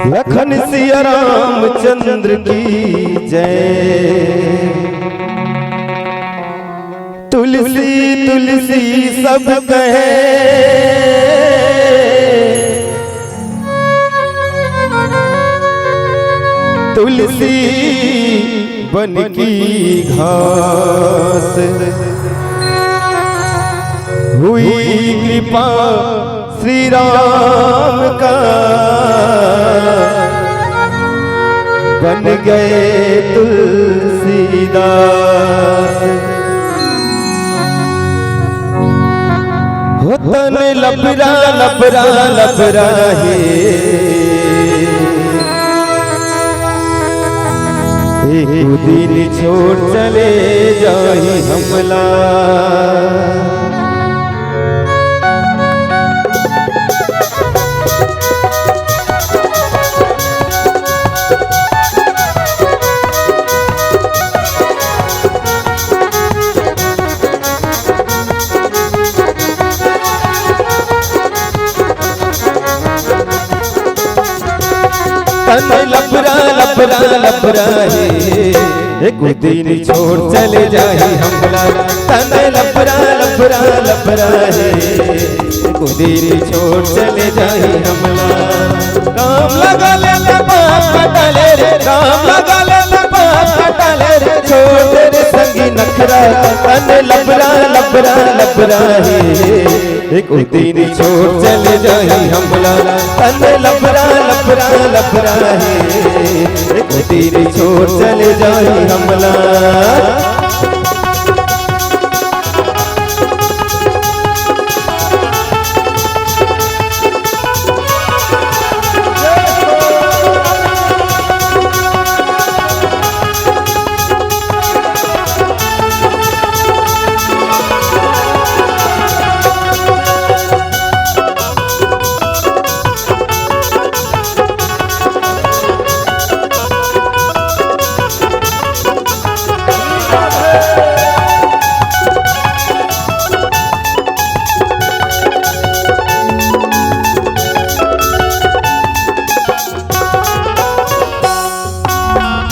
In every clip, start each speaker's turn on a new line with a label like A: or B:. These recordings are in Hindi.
A: लखन सिया रामचंद्र की जय। तुलसी तुलसी सब कहे, तुलसी बन की घास हुई कृपा श्री राम का, बन गए तुलसीदास। हो तन लबरा लबरा लबरा है, एक दिन छोड़ चले जाए हमला। तन लबरा लबरा लबरा है, एक दिन छोड़ चले जाए हमला। तन लबरा लबरा लबरा है, एक दिन छोड़ चले जाए हमला। राम लगा ले बाप कटाले रे, राम लगा ले बाप कटाले रे, छोड़ तेरे संगी नखरा। तन लबरा लबरा लबरा है, एक दिन छोड़ चले जाए हमला। तन लबरा लबरा लबरा है, एक दिन छोड़ चले जाए हमला।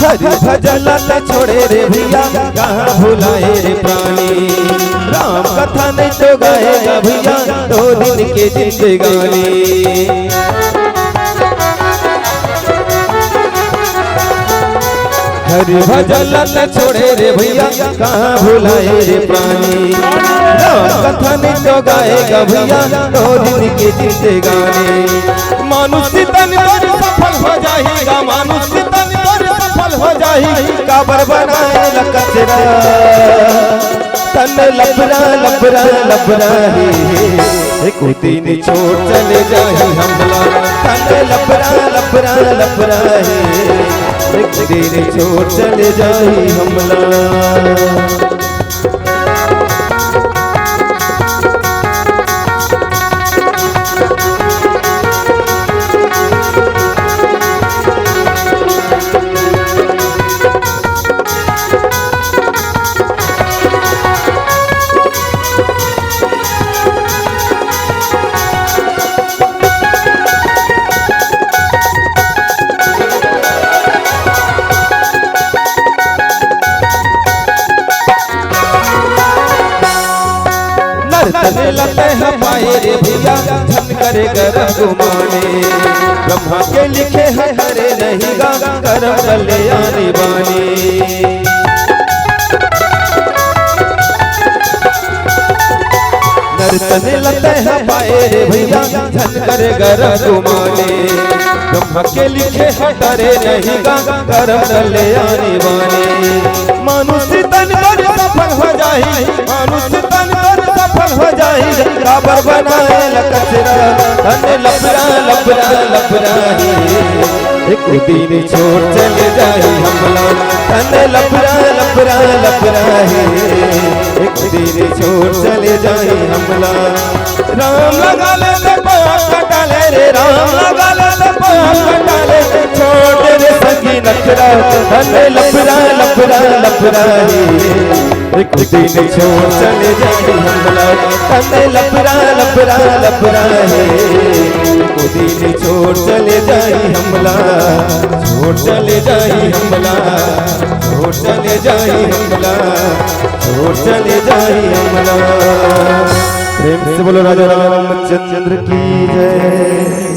A: हरि भजन न छोड़े रे भैया, कहाँ भुलाए रे प्राणी। राम कथा नहीं तो गाएगा भैया, 2 दिन के जिंदगानी। हरि भजन न छोड़े रे भैया, कहाँ भुलाए रे प्राणी। राम कथा नहीं तो गाएगा भैया, 2 दिन के जिंदगानी। मनुष्य तन पर सफल हो जाएगा, मनुष्य तन हो जाही काबर बनाए कचरा। तन लबरा लबरा लबरा है, एक दिन छोड़ चले जाए हमला। तन लबरा लबरा लबरा है, एक दिन छोड़ चले जाए हमला। तने लते हैं पाए रे भैया, धन करे गरम गुमाने। ब्रह्मा के लिखे हैं हरे रहेगा, करम कल्याणी बानी। तने लते हैं पाए रे भैया, धन करे गरम गुमाने। ब्रह्मा के लिखे हैं हरे रहेगा, करम कल्याणी बानी। मनुष्य तन पर सफल हो जाए, मनुष्य तन पर सफल हो जाए, काबर बनाए कचरा। तन लबरा लबरा लबरा है, एक दिन छोड़ चले जाए हमला। तन लबरा लबरा लबरा है, एक दिन छोड़ चले जाए हमला। राम लगा ले बाप कटाले रे, राम लगा ले बाप कटाले रे, छोड़ तेरे संगी नखरा। तन लबरा लबरा लबरा है, एक दिन छोड़ चले जाए हमला। तन लबरा लबरा लबरा है, एक दिन छोड़ छोड़ चले जाई हमला, छोड़ चले जाई हमला, छोड़ चले जाई हमला, छोड़ चले जाई हमला। प्रेम से बोलो राजा रामचंद्र की जय।